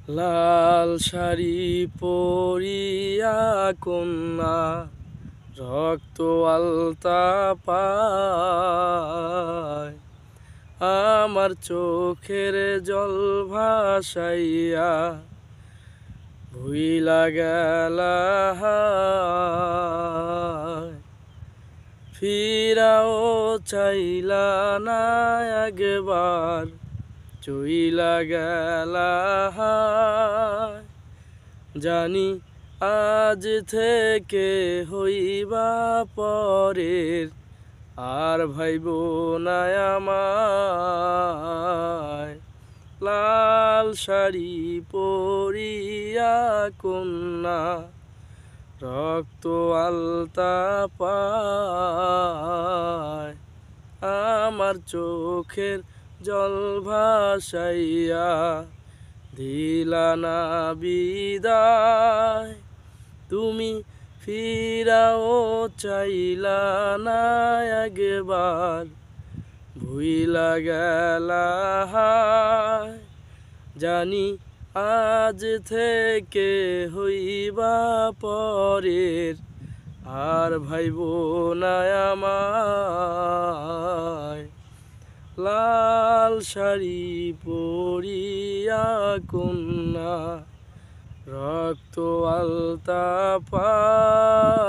লাল শাড়ি পরিয়া কন্যা রক্ত আলতা পায়, আমার চোখের জল ভাসাইয়া ভুইলা গেলা হায়। ফিরাও চাইলা না একবার, চইলা গেলা হায়। জানি আজ থেকে হইবা পরের, আর ভাইব না আমায়। লাল শাড়ি পরিয়া কন্যা রক্ত আলতা পায়, আমার চোখের জল ভাসাইয়া দিলা না বিদায়। তুমি ফিরাও চাইলা না একবার, ভুইলা গেলা হায়। জানি আজ থেকে হইবা পরের, আর ভাইব না আমায়। লাল শাড়ি পরিয়া কন্যা রক্ত আলতা পায়।